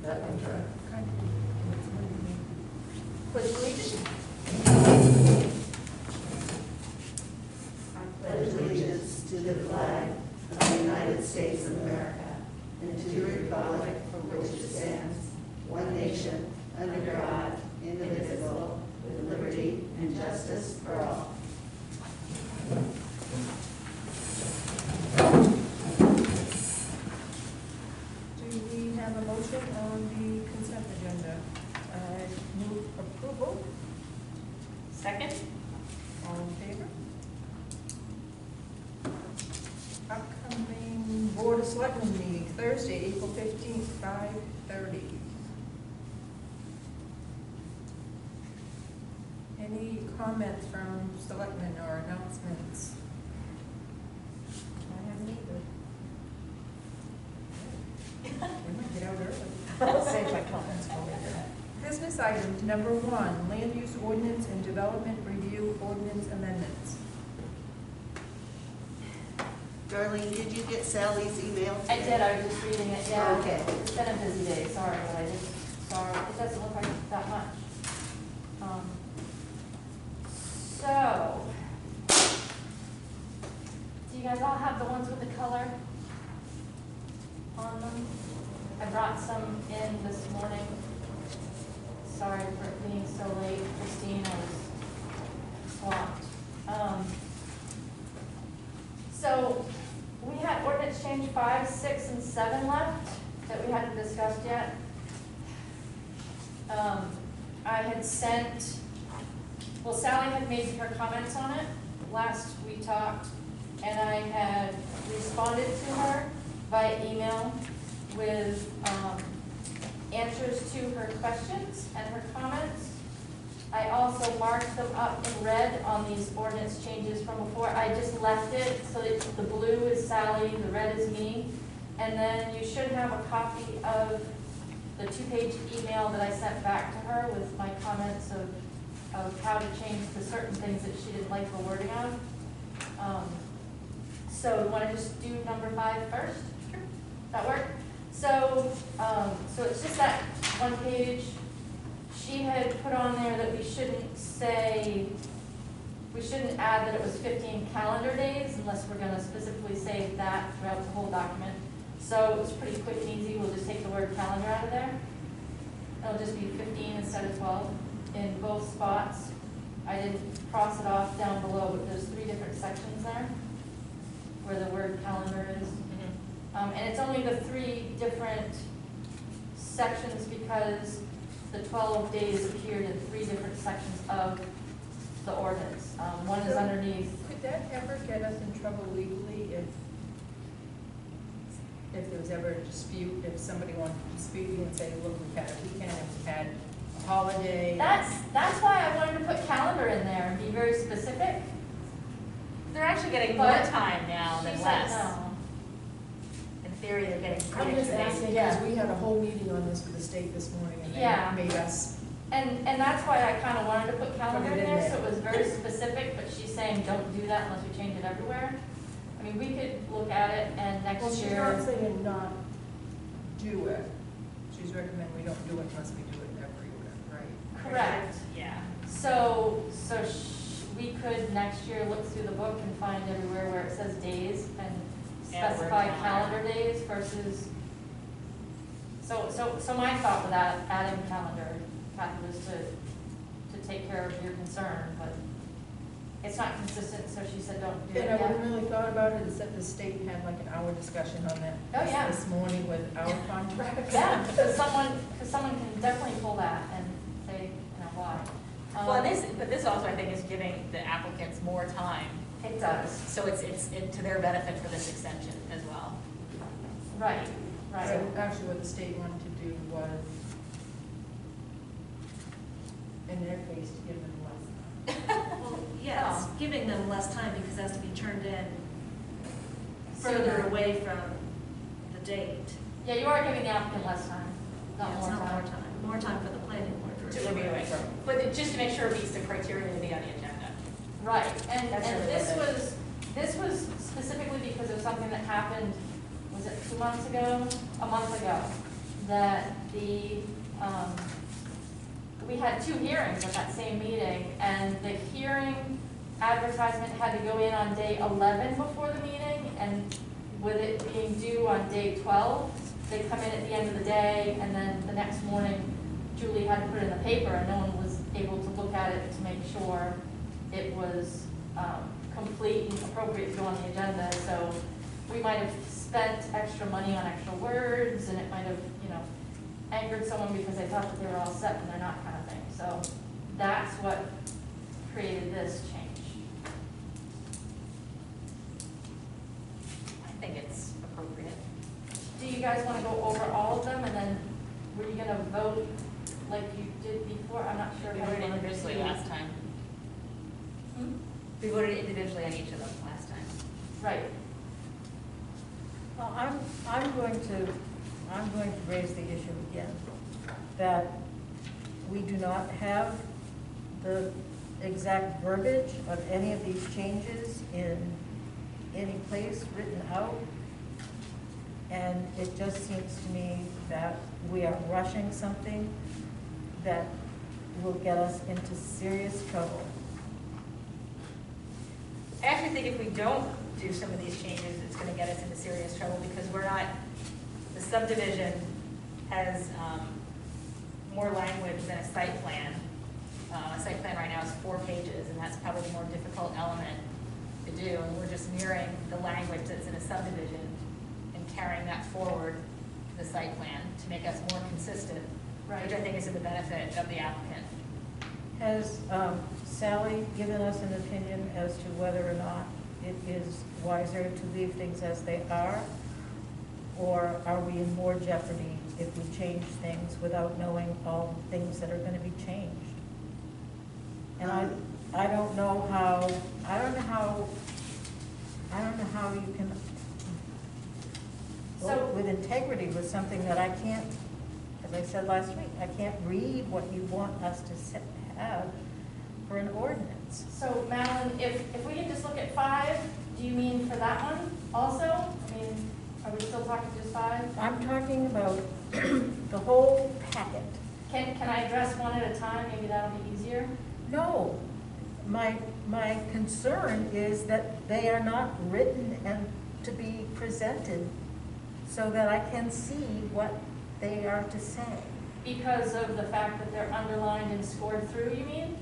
That one, Pledge allegiance. I pledge allegiance to the flag of the United States of America and to the republic for which it stands, one nation, under God, indivisible, with liberty and justice for all. Do we have a motion on the consent agenda? I move approval. Second? All in favor? Upcoming Board of Selectmen meeting, Thursday, April 15th, 5:30. Any comments from selectmen or announcements? I haven't either. We might get out early. I'll save my comments for later. Business items, number 1, land use ordinance and development review ordinance amendments. Darlene, did you get Sally's email? I did, I was just reading it, yeah. Okay. It's been a busy day, sorry, but I just saw, it doesn't look like that much. So, do you guys all have the ones with the color on them? I brought some in this morning. Sorry for it being so late, Christine, I was swamped. So, we had ordinance change 5, 6, and 7 left that we hadn't discussed yet. I had sent, well, Sally had made her comments on it last we talked, and I had responded to her via email with answers to her questions and her comments. I also marked them up in red on these ordinance changes from before. I just left it so that the blue is Sally, the red is me. And then you should have a copy of the 2-page email that I sent back to her with my comments of how to change the certain things that she didn't like the wording of. So you want to just do number 5 first? Sure. That work? So, so it's just that one page. She had put on there that we shouldn't add that it was 15 calendar days unless we're going to specifically say that throughout the whole document. So it was pretty quick and easy. We'll just take the word calendar out of there. It'll just be 15 instead of 12 in both spots. I didn't cross it off down below, but there's 3 different sections there where the word calendar is. And it's only the 3 different sections because the 12 days appeared in 3 different sections of the ordinance. One is underneath. Could that ever get us in trouble legally if there was ever a dispute, if somebody wanted to dispute you and say, look, we've had a weekend, we've had a holiday? That's why I wanted to put calendar in there and be very specific. They're actually getting more time now than She said less. no. In theory, they're getting 3 I'm just extra days. asking, because we had a whole meeting on this with the state this morning, and Yeah. they made us. And that's why I kind of wanted to put calendar Put in it in there, so there. it was very specific, but she's saying don't do that unless we change it everywhere. I mean, we could look at it and Well, next she's year. not saying not do it. She's recommending we don't do it unless we do it everywhere, right? Correct. Yeah. So we could next year look through the book and find everywhere where it says days and Yeah, word specify calendar. calendar days versus. So my thought with that, adding calendar, Kathy, was to take care of your concern, but it's not consistent, so she said don't do it And I yet. haven't really thought about it, except the state had like an hour discussion on that Oh, yeah. this morning with our contract. Yeah, because someone can definitely pull that and say, why. Well, but this also, I think, is giving the applicants more time. It does. So it's to their benefit for this extension as well. Right, right. So actually what the state wanted to do was, in their case, to give them less. Well, yes, giving them less time because it has to be turned in Sooner. further away from the date. Yeah, you are giving the applicant less time, not Yeah, more it's time. not more time, more time for the planning board. To review it. But just to make sure it meets the criteria to be on the agenda. Right, and That's really this what it this was specifically because of something that happened, was it 2 months ago? A month ago, that we had 2 hearings at that same meeting, and the hearing advertisement had to go in on day 11 before the meeting, and with it being due on day 12, they come in at the end of the day, and then the next morning, Julie had to put it in the paper, and no one was able to look at it to make sure it was complete and appropriate to go on the agenda. So we might have spent extra money on extra words, and it might have, angered someone because they thought that they were all set and they're not, kind of thing. So that's what created this change. I think it's appropriate. Do you guys want to go over all of them, and then were you gonna vote like you did before? I'm not sure. We if I voted wanted individually to. last time. Hmm? We voted individually on each of them last time. Right. Well, I'm going to raise the issue again, that we do not have the exact verbiage of any of these changes in any place written out. And it just seems to me that we are rushing something that will get us into serious trouble. I actually think if we don't do some of these changes, it's gonna get us into serious trouble, because the subdivision has more language than a site plan. A site plan right now is 4 pages, and that's probably the more difficult element to do, and we're just mirroring the language that's in a subdivision and carrying that forward to the site plan to make us more consistent, which I think is to the benefit of the applicant. Has Sally given us an opinion as to whether or not it is wiser to leave things as they are? Or are we in more jeopardy if we change things without knowing all the things that are going to be changed? And I don't know how you can vote with integrity with something that I can't, as I said last week, I can't read what you want us to have for an ordinance. So Madeline, if we can just look at 5, do you mean for that one also? I mean, are we still talking just 5? I'm talking about the whole packet. Can I address one at a time? Maybe that'll be easier. No, my concern is that they are not written and to be presented so that I can see what they are to say. Because of the fact that they're underlined and scored through, you mean?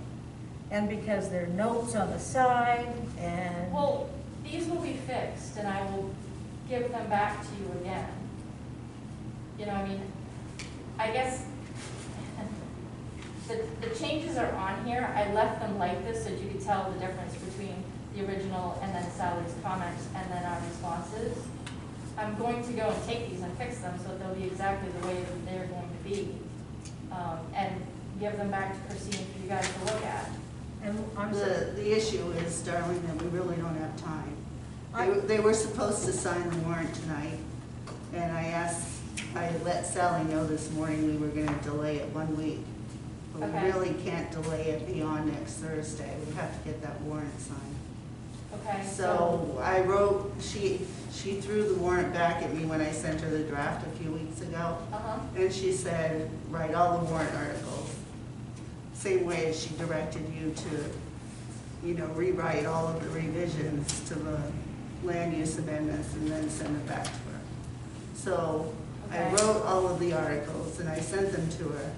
And because there are notes on the side and... Well, these will be fixed, and I will give them back to you again. I mean, I guess the changes are on here. I left them like this so that you could tell the difference between the original and then Sally's comments and then our responses. I'm going to go and take these and fix them so that they'll be exactly the way that they're going to be, and give them back to Christine for you guys to look at. And The issue is, darling, that we really don't have time. They were supposed to sign the warrant tonight, and I let Sally know this morning we were gonna delay it 1 week. But we Okay. really can't delay it beyond next Thursday. We have to get that warrant signed. Okay, So I wrote, she threw the warrant back at me when I sent her the draft a few weeks ago. And she said, write all the warrant articles. Same way as she directed you to, rewrite all of the revisions to the land use amendments and then send it back to her. So I Okay. wrote all of the articles and I sent them to her.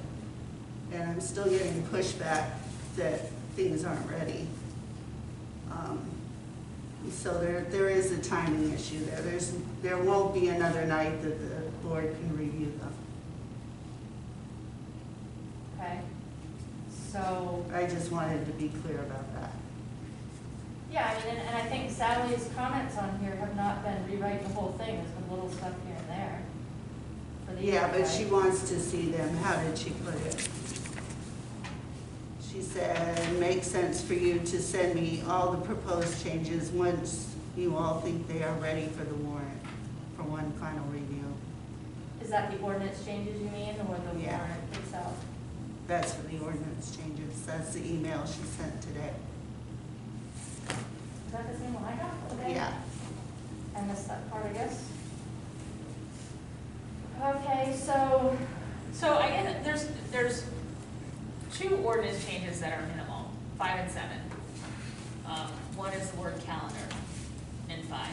And I'm still getting pushback that things aren't ready. So there is a timing issue there. There won't be another night that the board can review them. okay. So, I just wanted to be clear about that. yeah, I mean, and I think Sally's comments on here have not been rewriting the whole thing. There's been little stuff here and there. For these, Yeah, but right? she wants to see them. How did she put it? She said, it makes sense for you to send me all the proposed changes once you all think they are ready for the warrant, for one final review. Is that the ordinance changes you mean, or the Yeah. warrant itself? That's for the ordinance changes. That's the email she sent today. Is that the same one I got? Okay. Yeah. I missed that part, I guess. Okay, So I guess there's two ordinance changes that are minimal, 5 and 7. One is the word calendar in 5.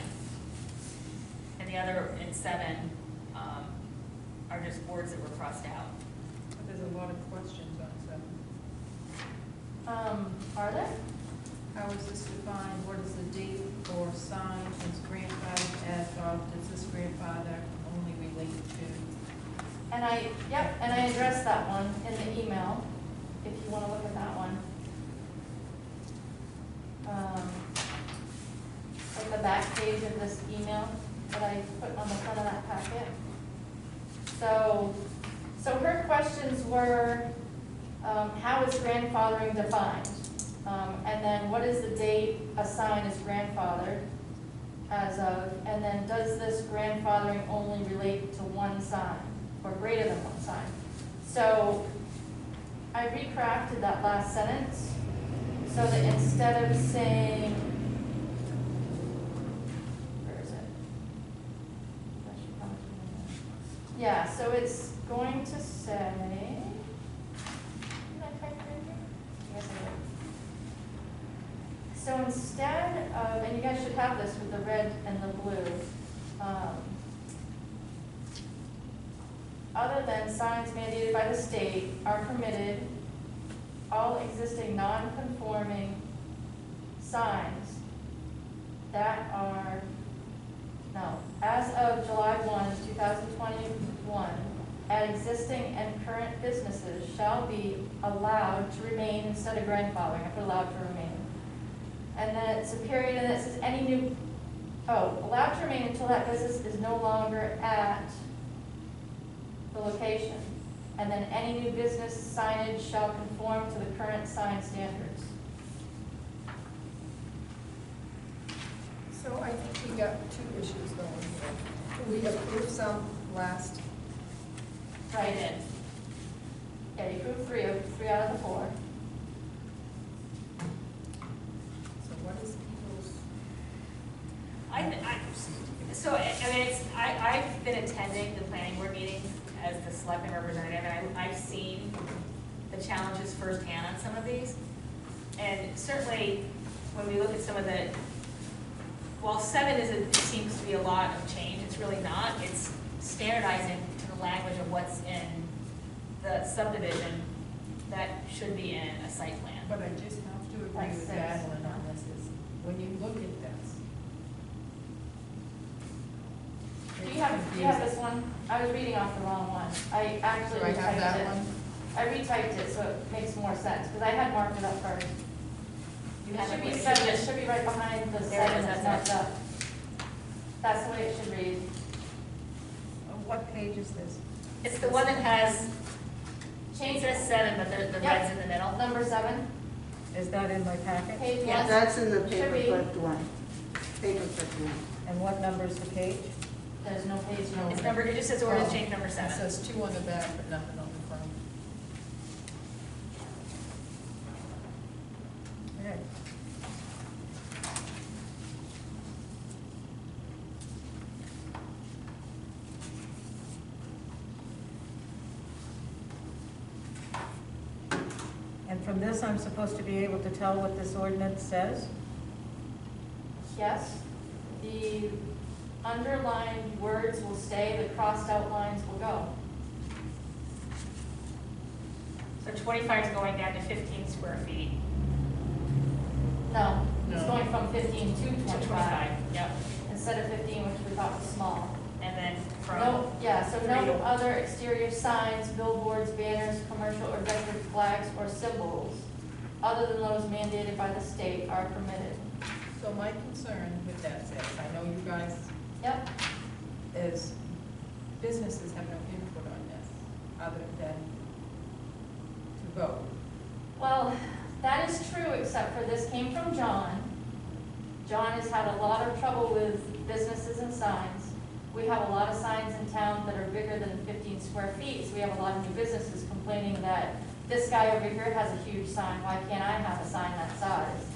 And the other in 7 are just words that were crossed out. But there's a lot of questions on 7. Are there? How is this defined? What is the date for sign? Is grandfather as of, does this grandfather only relate to? And I addressed that one in the email, if you want to look at that one. Like the back page of this email that I put on the front of that packet. So her questions were, how is grandfathering defined? And then what is the date a sign is grandfathered as of? And then does this grandfathering only relate to one sign or greater than one sign? So I recrafted that last sentence so that instead of saying, where is it? That should come to me. Yeah, so it's going to say, did I type it in here? Yes, I did. So instead of, and you guys should have this with the red and the blue, other than signs mandated by the state are permitted, all existing non-conforming signs that are, no, as of July 1, 2021, at existing and current businesses shall be allowed to remain instead of grandfathering, I put allowed to remain. And then it's a period, and it says any new, allowed to remain until that business is no longer at the location. And then any new business signage shall conform to the current sign standards. So I think we got 2 issues going here. We approved some last, Right in. Yeah, you approved 3 out of the 4. so what is people's? I've been attending the planning board meetings as the selectman representative, and I've seen the challenges firsthand on some of these. And certainly, when we look at some of the, while 7 it seems to be a lot of change, it's really not. It's standardizing to the language of what's in the subdivision that should be in a site plan. But I just have to agree Like with 6. Madeline on this, is when you look at this. Do you have this one? I was reading off the wrong one. I actually Do I have that retyped it. one? I retyped it so it makes more sense, because I had marked it up first. You It have should be it- 7, it should be right behind the There it 7 is, that's that's marked up. That's the way it should read. What page is this? It's the one that has, Change it says 7, but the Yep. red's in the middle. Number 7, Is that in my packet? page Yes. 1. That's in the Should be. paper-clipped one. Paper-clipped one. And what number is the page? There's no page It's number. number, it just says ordinance Oh. change number It 7. says 2 on the back, but nothing on the front. Okay. And from this, I'm supposed to be able to tell what this ordinance says? Yes. The underlined words will stay, the crossed out lines will go. So 25 is going down to 15 square feet. No, it's No. going from 15 to To 25, yep. instead of 15, which we thought was small. And then from, No, yeah, so no 3 to- other exterior signs, billboards, banners, commercial or decorative flags or symbols, other than those mandated by the state, are permitted. So my concern with that is, I know you guys, Yep, is businesses have no input on this, other than to vote. well, that is true, except for this came from John. John has had a lot of trouble with businesses and signs. We have a lot of signs in town that are bigger than 15 square feet, so we have a lot of new businesses complaining that this guy over here has a huge sign, why can't I have a sign that size?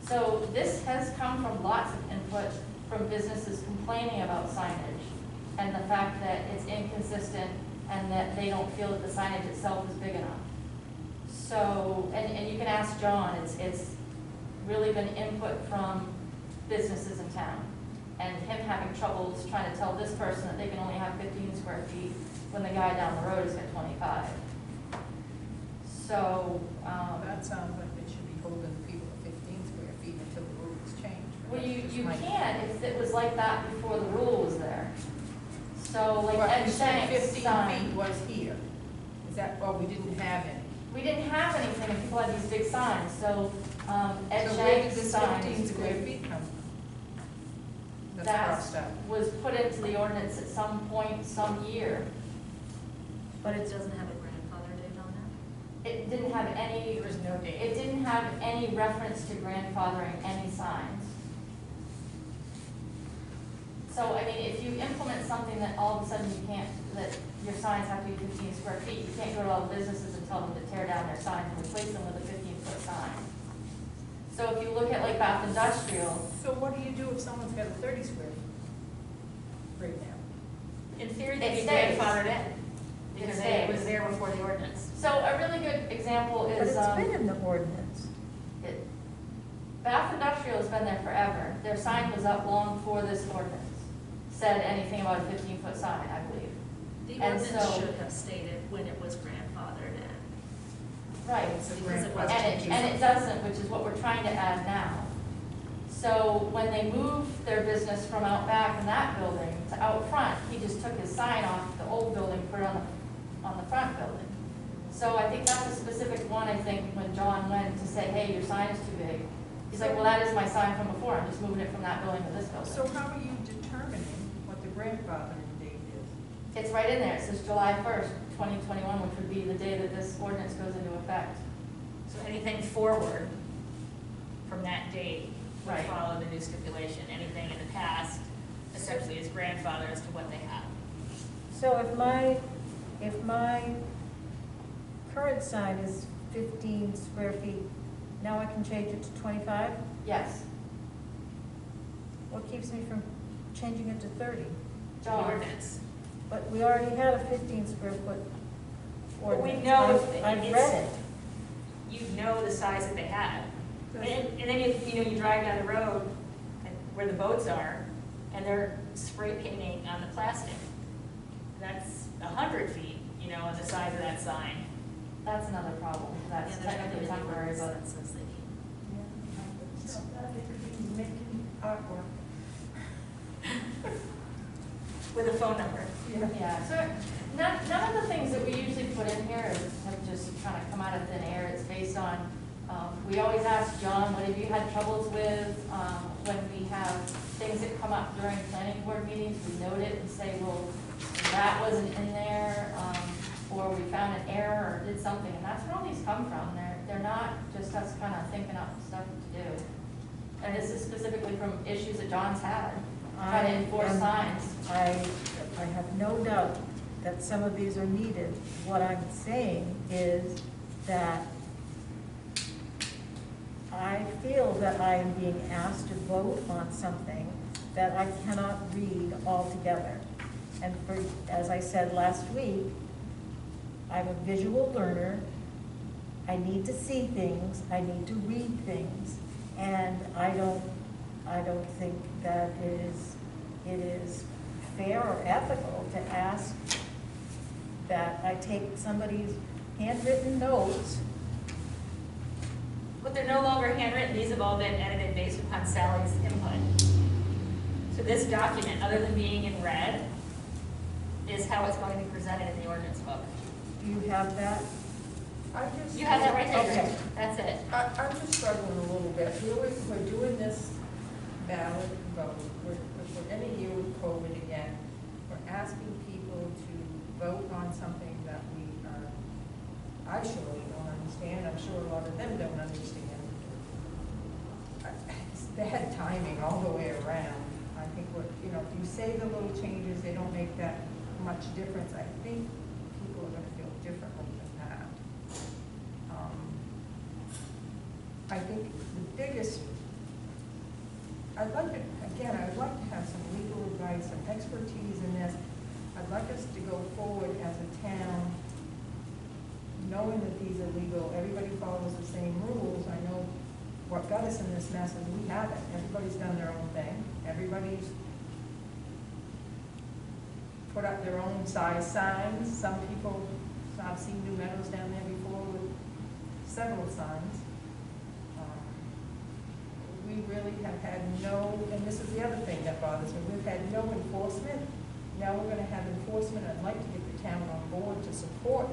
So this has come from lots of input from businesses complaining about signage and the fact that it's inconsistent and that they don't feel that the signage itself is big enough. So, and you can ask John, it's really been input from businesses in town, and him having troubles trying to tell this person that they can only have 15 square feet when the guy down the road has got 25. So, That sounds like they should be holding people to 15 square feet until the rules change. but well, that's just you my- can if it was like that before the rule was there. So like Well, Ed you said Shank's 15 sign, feet was here. Is that, oh, we didn't have any. we didn't have anything, and people had these big signs, so Ed So where did Shank's this sign 15 square feet come from? That's that crossed out. was put into the ordinance at some point, some year. But it doesn't have a grandfather date on there? It didn't have any, There was no date. it didn't have any reference to grandfathering any signs. So, I mean, if you implement something that all of a sudden you can't, that your signs have to be 15 square feet, you can't go to all the businesses and tell them to tear down their signs and replace them with a 15-foot sign. So if you look at like Bath Industrial, So what do you do if someone's got a 30 square feet right now? In theory, It they'd be stays. grandfathered in, because It it stays. was there before the ordinance. so a really good example But is, it's been in the ordinance. Bath Industrial has been there forever. Their sign was up long before this ordinance said anything about a 15-foot sign, I believe. The And ordinance so- should have stated when it was grandfathered in. Right. It's a Because it grandfather. wasn't. And it doesn't, which is what we're trying to add now. So when they moved their business from out back in that building to out front, he just took his sign off the old building, put it on the front building. So I think that's a specific one, I think, when John went to say, hey, your sign is too big. He's like, well, that is my sign from before, I'm just moving it from that building to this So building. how are you determining what the grandfathering date is? It's right in there, it says July 1st, 2021, which would be the day that this ordinance goes into effect. So anything forward from that date would Right. follow the new stipulation. Anything in the past essentially is grandfathered as to what they have. So if my current sign is 15 square feet, now I can change it to 25? Yes, What keeps me from changing it to 30? The John. ordinance. But we already had a 15 square foot But we ordinance. know I've it's- read it. You know the size that they had. And then if, you drive down the road and where the boats are, and they're spray painting on the plastic. That's 100 feet, on the size of that sign. that's another problem, that's Yeah, there's technically nothing in the temporary, ordinance but that says they need. It's not that, they could be making artwork. With a phone number. yeah, so none of the things that we usually put in here have just kind of come out of thin air. It's based on, we always ask John, what have you had troubles with? When we have things that come up during planning board meetings, we note it and say, well, that wasn't in there, or we found an error or did something, and that's where all these come from. They're not just us kind of thinking up stuff to do. And this is specifically from issues that John's had, trying to enforce signs. I have no doubt that some of these are needed. What I'm saying is that I feel that I am being asked to vote on something that I cannot read altogether. And as I said last week, I'm a visual learner. I need to see things, I need to read things, and I don't think that it is fair or ethical to ask that I take somebody's handwritten notes. But they're no longer handwritten, these have all been edited based upon Sally's input. So this document, other than being in red, is how it's going to be presented in the ordinance book. Do you have that? You have that right there, Okay. Rick. That's it. I'm just struggling a little bit. We're doing this ballot vote. We're in a year with COVID again. We're asking people to vote on something that I surely don't understand. I'm sure a lot of them don't understand. It's bad timing all the way around. I think if you say the little changes, they don't make that much difference. I think people are gonna feel differently than that. I think the biggest, I'd like to have some legal advice, some expertise in this. I'd like us to go forward as a illegal, everybody follows the same rules. I know what got us in this mess is we haven't. Everybody's done their own thing. Everybody's put up their own size signs. Some people, I've seen New Meadows down there before with several signs. We really have had no, and this is the other thing that bothers me, we've had no enforcement. Now we're gonna have enforcement. I'd like to get the town on board to support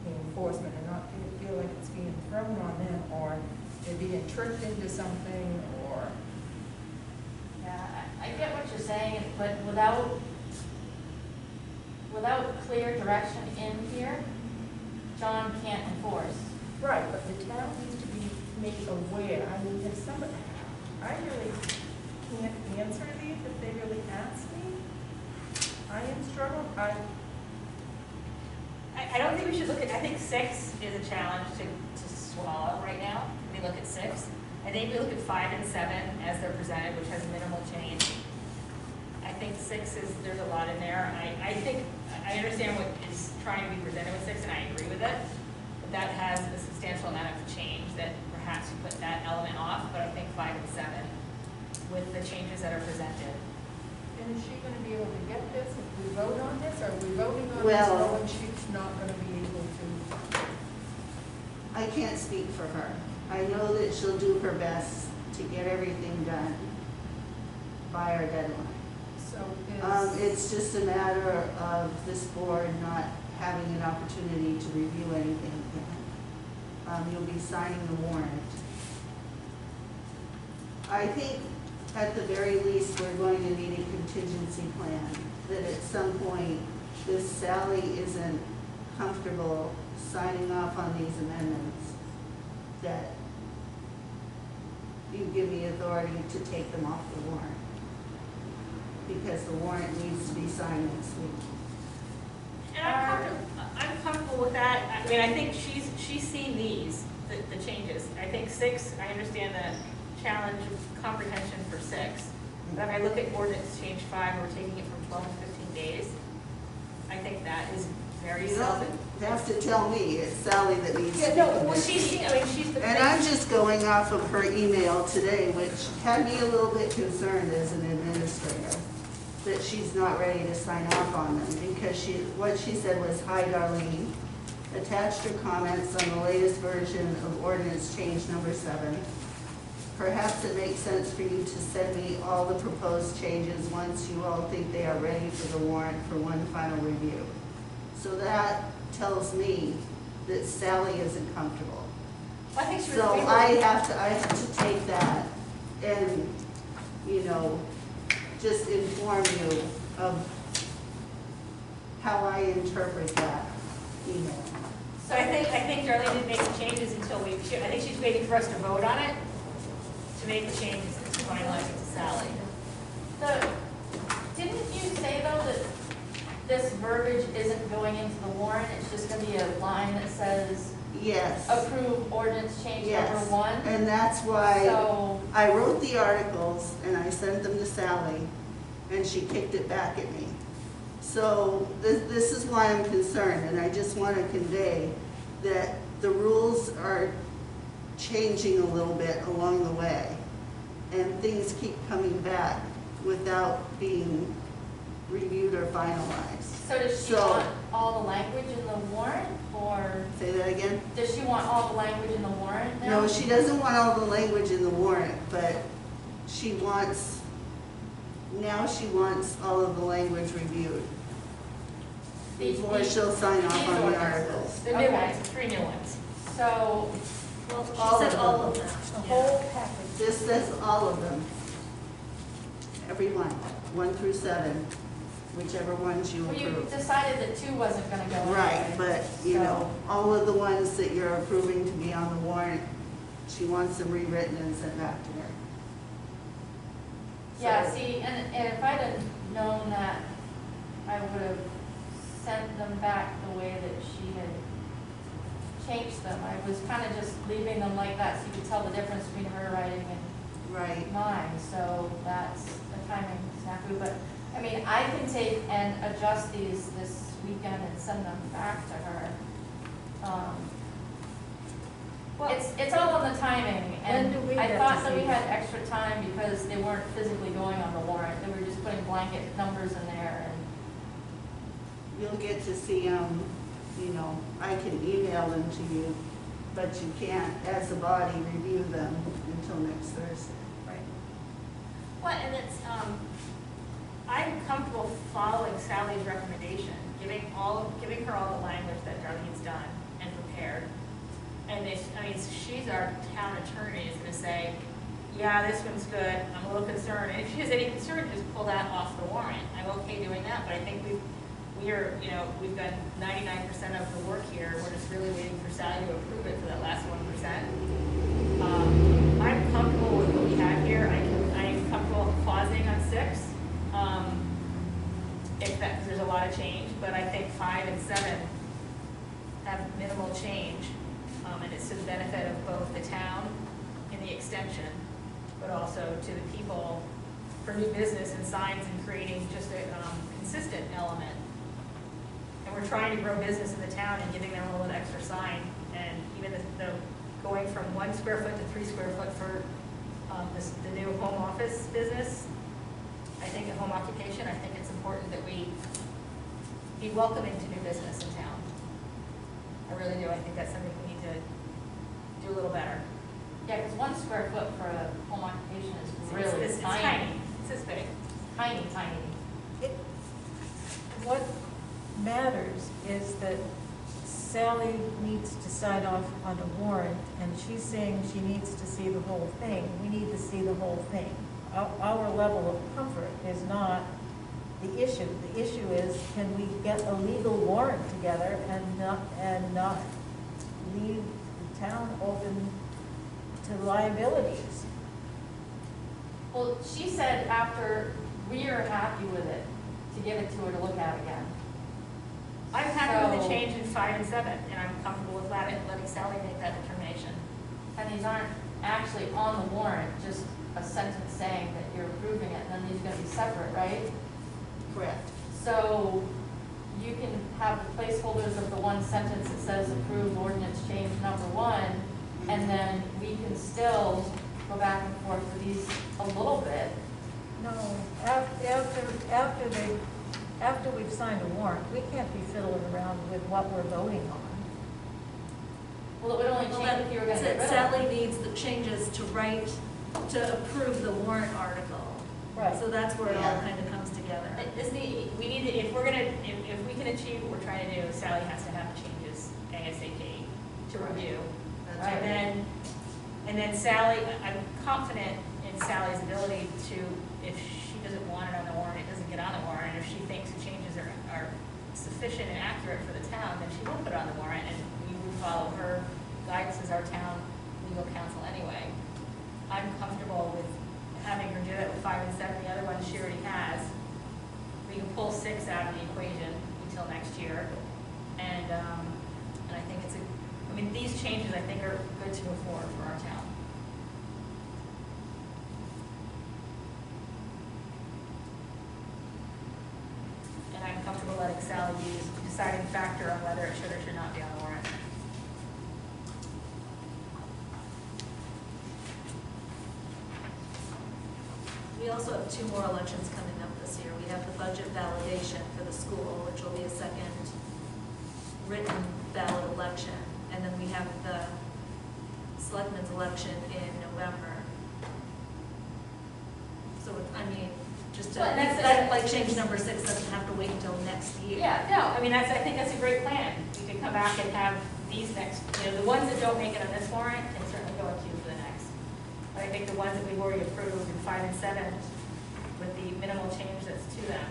the enforcement and not feel like it's being thrown on them or they're being tricked into something or. Yeah, I get what you're saying, but without clear direction in here, John can't enforce. Right, but the town needs to be made aware. I mean, if somebody, I really can't answer these if they really ask me. I am struggling, I don't think we should look at, I think 6 is a challenge to swallow right now. We look at 6. I think we look at 5 and 7 as they're presented, which has minimal change. I think 6 is, there's a lot in there. I think, I understand what is trying to be presented with 6, and I agree with it. But that has a substantial amount of change that perhaps you put that element off, but I think 5 and 7 with the changes that are presented. and is she gonna be able to get this if we vote on this? Are we voting on this Well- knowing she's not gonna be able to? I can't speak for her. I know that she'll do her best to get everything done by our deadline. So It's just a matter of this board not having an opportunity to review anything again. You'll be signing the warrant. I think at the very least, we're going to need a contingency plan, that at some point, if Sally isn't comfortable signing off on these amendments, that you give me authority to take them off the warrant. Because the warrant needs to be signed next week. And I'm comfortable with that. I mean, I think she's seen these, the changes. I think 6, I understand the challenge of comprehension for 6. But if I look at ordinance change 5, we're taking it from 12 to 15 days. I think that is very You don't seldom. have to tell me, it's Sally that needs to Yeah, be no, well, convinced. she's the. And I'm just going off of her email today, which had me a little bit concerned as an administrator, that she's not ready to sign off on them, because what she said was, "Hi Darlene, attached her comments on the latest version of ordinance change number 7. Perhaps it makes sense for you to send me all the proposed changes once you all think they are ready for the warrant for one final review." So that tells me that Sally isn't comfortable. I think she was. So I have to take that and, just inform you of how I interpret that email. So I think Darlene didn't make the changes until I think she's waiting for us to vote on it, to make the changes and to finalize it to Sally. Didn't you say though that this verbiage isn't going into the warrant, it's just gonna be a line that says Yes. approve ordinance change Yes. number 1? And that's why So, I wrote the articles and I sent them to Sally, and she kicked it back at me. So this is why I'm concerned, and I just want to convey that the rules are changing a little bit along the way, and things keep coming back without being reviewed or finalized. so does she So- want all the language in the warrant, or Say that again? does she want all the language in the warrant now? No, she doesn't want all the language in the warrant, but she wants all of the language reviewed before she'll sign off These on the ordinances. articles. The new Okay. ones, 3 new ones. So, Well, she All said of all them. of them. The Yeah. whole package. This says all of them. Every one, 1 through 7, whichever ones you well, you approve. decided that 2 wasn't gonna go Right, anyway. but, all of the ones that you're approving to be on the warrant, she wants them rewritten and sent back to her. Yeah, So- see, and if I'd have known that, I would have sent them back the way that she had changed them. I was kind of just leaving them like that so you could tell the difference between her writing and Right, mine, so that's a timing snafu. But, I mean, I can take and adjust these this weekend and send them back to her. Well, It's all on the timing, and When do we I get thought to that see we had that? extra time because they weren't physically going on the warrant, they were just putting blanket numbers in there, and You'll get to see them, you know, I can email them to you, but you can't, as a body, review them until next Thursday. right. Well, and it's, I'm comfortable following Sally's recommendation, giving her all the language that Darlene's done and prepared. And if, I mean, she's our town attorney, is gonna say, yeah, this one's good, I'm a little concerned. And if she has any concern, just pull that off the warrant. I'm okay doing that, but I think we've done 99% of the work here. We're just really waiting for Sally to approve it for that last 1%. I'm comfortable with what we have here. I'm comfortable pausing on 6. If that, 'cause there's a lot of change, but I think 5 and 7 have minimal change. And it's to the benefit of both the town in the extension, but also to the people for new business and signs and creating just a consistent element. And we're trying to grow business in the town and giving them a little bit extra sign. And even the going from 1 square foot to 3 square foot for the new home office business, I think in home occupation, I think it's important that we be welcoming to new business in town. I really do. I think that's something we need to do a little better. yeah, because 1 square foot for a home occupation is really It's tiny. tiny. It's this big. Tiny, tiny. What matters is that Sally needs to sign off on a warrant, and she's saying she needs to see the whole thing. We need to see the whole thing. Our level of comfort is not the issue. The issue is, can we get a legal warrant together and not leave the town open to liabilities? Well, she said after we are happy with it, to give it to her to look at again. I'm happy with the So- change in 5 and 7, and I'm comfortable with letting Sally make that determination. And these aren't actually on the warrant, just a sentence saying that you're approving it, and then these are gonna be separate, right? Correct. So you can have the placeholders of the one sentence that says approve ordinance change number 1, and then we can still go back and forth with these a little bit. No, after we've signed a warrant, we can't be fiddling around with what we're voting on. Well, it would only Well, change if you were gonna get rid of Sally it. needs the changes to approve the warrant article. Right. So that's where it all Yeah. kind of comes together. We need to, if we can achieve what we're trying to do, Sally has to have changes ASAP to review. That's Right. right. And then Sally, I'm confident in Sally's ability to, if she doesn't want it on the warrant, it doesn't get on the warrant. If she thinks the changes are sufficient and accurate for the town, then she will put it on the warrant, and we will follow her guidance as our town legal counsel anyway. I'm comfortable with having her do it with 5 and 7, the other ones she already has. We can pull 6 out of the equation until next year. And I think these changes I think are good to move forward for our town. And I'm comfortable letting Sally use the deciding factor on whether it should or should not be on the warrant. We also have 2 more elections coming up this year. We have the budget validation for the school, which will be a second written ballot election. And then we have the selectmen's election in November. So, I mean, just to, Well, that's- that, like, change number 6 doesn't have to wait until next year. Yeah, no, I think that's a great plan. We can come back and have these next, the ones that don't make it on this warrant can certainly go in queue for the next. But I think the ones that we've already approved in 5 and 7, with the minimal change that's to them,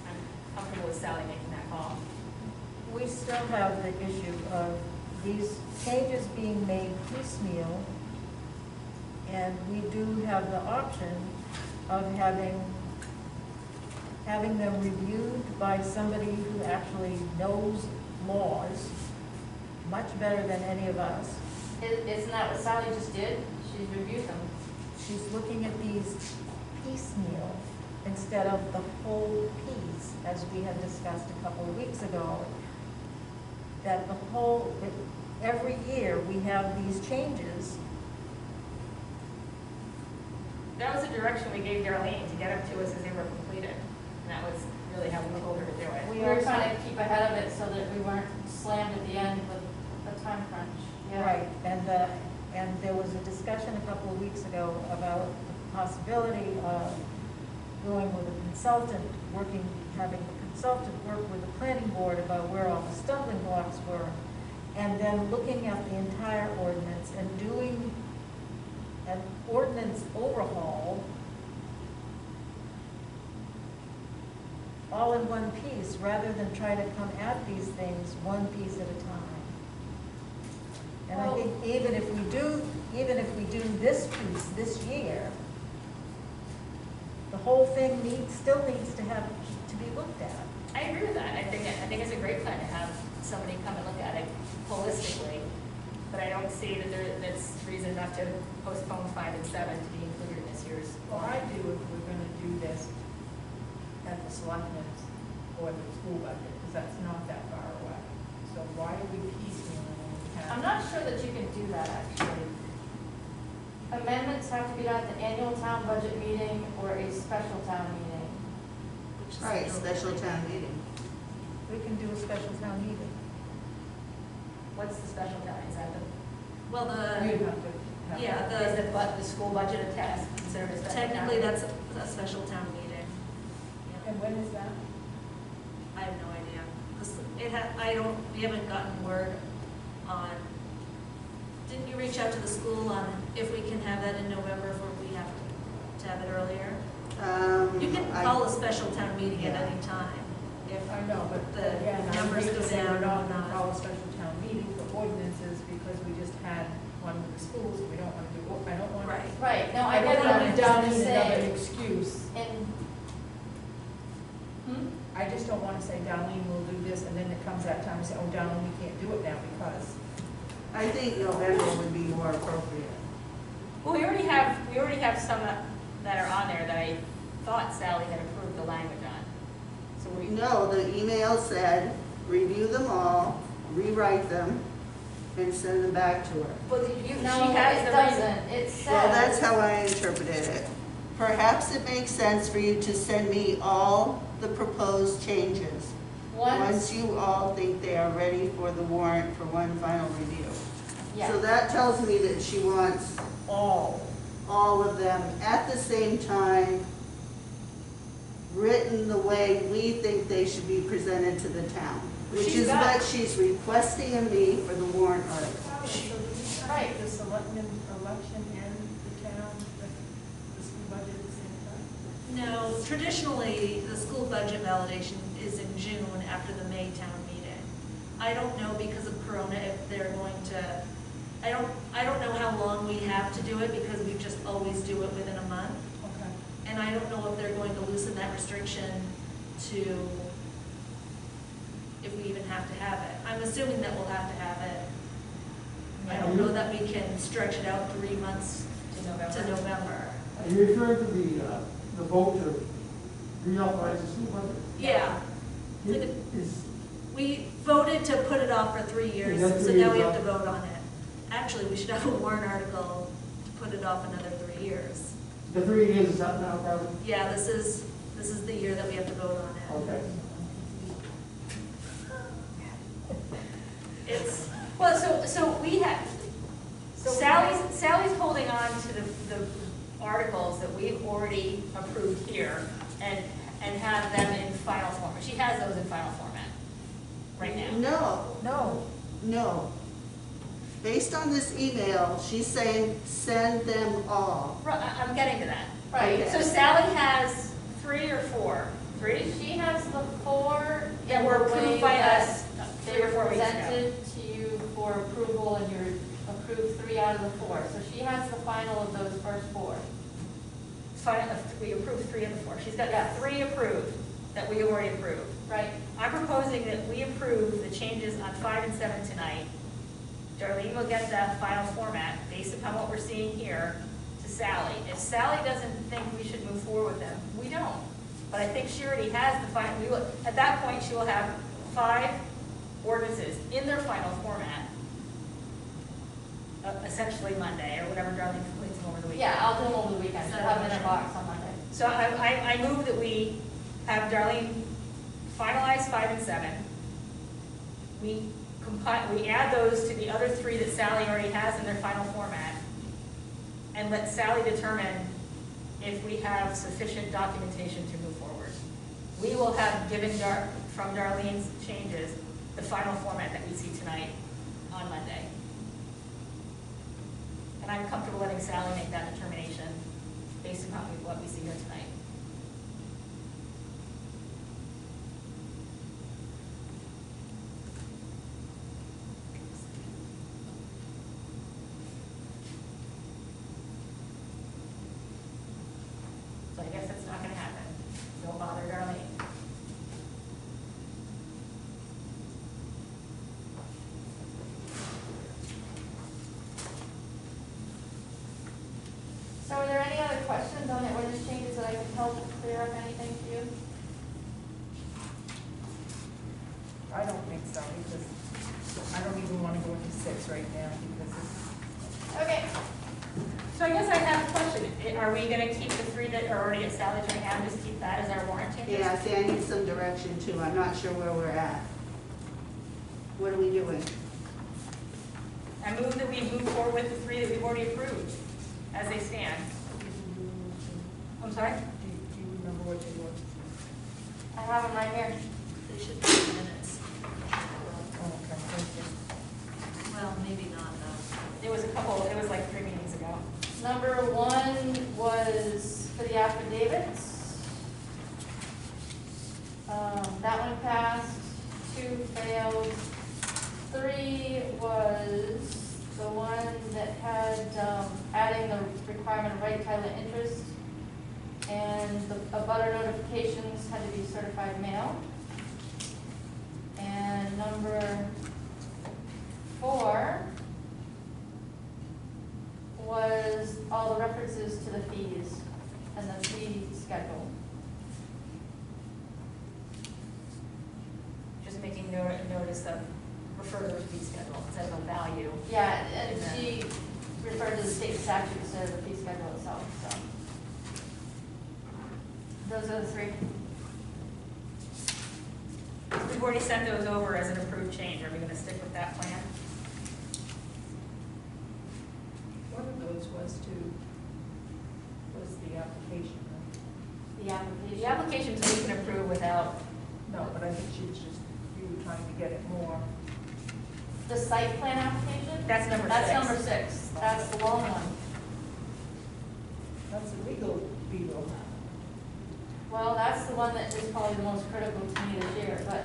I'm comfortable with Sally making that call. We still have the issue of these changes being made piecemeal, and we do have the option of having them reviewed by somebody who actually knows laws much better than any of us. Isn't that what Sally just did? She's reviewed them. She's looking at these piecemeal instead of the whole piece, as we had discussed a couple of weeks ago. That the whole, every year we have these changes. That was the direction we gave Darlene, to get them to us as they were completed. And that was really how we told her to do it. We were trying to keep ahead of it so that we weren't slammed at the end with a time crunch. Yeah. Right, and there was a discussion a couple of weeks ago about the possibility of going with a consultant, having the consultant work with the planning board about where all the stumbling blocks were, and then looking at the entire ordinance and doing an ordinance overhaul all in one piece, rather than try to come at these things one piece at a time. And I think even if we do this piece this year, the whole thing still needs to be looked at. I agree with that. I think it's a great plan to have somebody come and look at it holistically. But I don't see that that's reason enough to postpone 5 and 7 to be included in this year's. Well, I do if we're gonna do this at the selectmen's or the school budget, because that's not that far away. So why are we piecemealing when we have? I'm not sure that you can do that, actually. Amendments have to be done at the annual town budget meeting or a special town meeting. which is Right, still- special town meeting. We can do a special town meeting. What's the special town? Is that the, Well, You'd have to have. yeah, is the school budget a test considered a special town? technically, that's a special town meeting. Yeah. And when is that? I have no idea. We haven't gotten word on, didn't you reach out to the school on if we can have that in November, or if we have to have it earlier? You can call a special town meeting at any time. If I know, but the again, I numbers hate go to say down we're not or gonna not. call a special town meeting for ordinances because we just had one with the schools, we don't wanna do, I don't want. Right. Right, no, I I get don't it, wanna I'm be just down gonna in another say, excuse. I just don't wanna say, Darlene will do this, and then it comes that time and say, oh, Darlene, we can't do it now because. I think November would be more appropriate. Well, we already have some that are on there that I thought Sally had approved the language on. So we, No, the email said, review them all, rewrite them, and send them back to her. well, she no, has it the doesn't, it says. Well, that's how I interpreted it. Perhaps it makes sense for you to send me all the proposed changes, once you all think they are ready for the warrant for one final review. Yeah. So that tells me that she wants all of them at the same time, written the way we think they should be presented to the town, which She's is got- what she's requesting of me for the warrant article. Right. The selectmen election and the town, the school budget at the same time? No, traditionally, the school budget validation is in June after the May town meeting. I don't know because of Corona if they're going to, I don't know how long we have to do it because we just always do it within a month. Okay. And I don't know if they're going to loosen that restriction to, if we even have to have it. I'm assuming that we'll have to have it. I don't know that we can stretch it out 3 months to November. to November. Are you referring to the vote to reauthorize the school budget? Yeah. Is, We voted to put it off for 3 years, Is that so 3 now we years have to off? vote on it. Actually, we should have a warrant article to put it off another 3 years. the 3 years is up now, probably? Yeah, this is the year that we have to vote on it. Okay. It's, Well, so we have, Sally's holding on to the articles that we've already approved here and have them in final format. She has those in final format right now. No. Based on this email, she's saying, send them all. Right, I'm getting to that. Right. So Sally has 3 or 4? 3? She has the 4 That in were the approved way by that us they 3 or were 4 weeks ago. presented to you for approval, and you're approved 3 out of the 4. So she has the final of those first 4. We approved 3 of the 4. She's got Yes. 3 approved that we already approved. Right. I'm proposing that we approve the changes on 5 and 7 tonight. Darlene will get the final format based upon what we're seeing here to Sally. If Sally doesn't think we should move forward with them, we don't. But I think she already has the final, at that point, she will have 5 ordinances in their final format essentially Monday, or whatever Darlene completes them over the weekend. Yeah, I'll do them over the weekend, she'll have them in her box on Monday. So I move that we have Darlene finalize 5 and 7. We add those to the other 3 that Sally already has in their final format, and let Sally determine if we have sufficient documentation to move forward. We will have given from Darlene's changes the final format that we see tonight on Monday. And I'm comfortable letting Sally make that determination based upon what we see here tonight. So I guess that's not gonna happen. Don't bother Darlene. So are there any other questions on the ordinance changes that I can help clear up anything for you? I don't think so, because I don't even want to go into 6 right now, because it's, Okay. So I guess I have a question. Are we gonna keep the 3 that are already established right now, and just keep that as our warrant changes? Yeah, see, I need some direction too. I'm not sure where we're at. What are we doing? I move that we move forward with the 3 that we've already approved, as they stand. I'm sorry? do you remember what they were? I have them right here. They should be in minutes. Oh, okay, thank you. Well, maybe not, though. It was it was like 3 meetings ago. Number 1 was for the affidavits. That one passed, 2 failed. 3 was the one that had, adding the requirement of right title and interest, and the abutter notifications had to be certified mail. And number 4 was all the references to the fees and the fee schedule. Just making notice of, refer to the fee schedule instead of a value. Yeah, and she referred to the state statute instead of the fee schedule itself, so. Those are the 3. We've already sent those over as an approved change. Are we gonna stick with that plan? One of those was the application, right? The application. The applications we can approve without, No, but I think she was just, you were trying to get it more. The site plan application? that's number 6. That's number 6. That's the long one. That's a legal beetle. Well, that's the one that is probably the most critical to me this year, but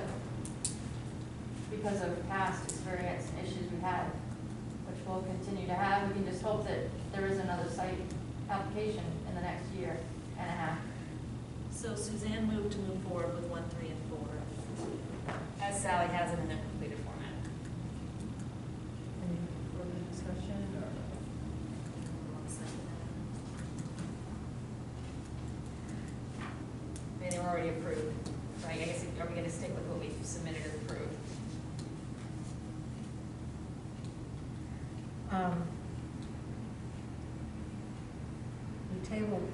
because of past experience and issues we had, which we'll continue to have, we can just hope that there is another site application in the next year and a half. So Suzanne moved to move forward with 1, 3, and 4. As Sally has it in their completed format. Any further discussion, or? They were already approved. So I guess, are we gonna stick with what we've submitted as approved? We tabled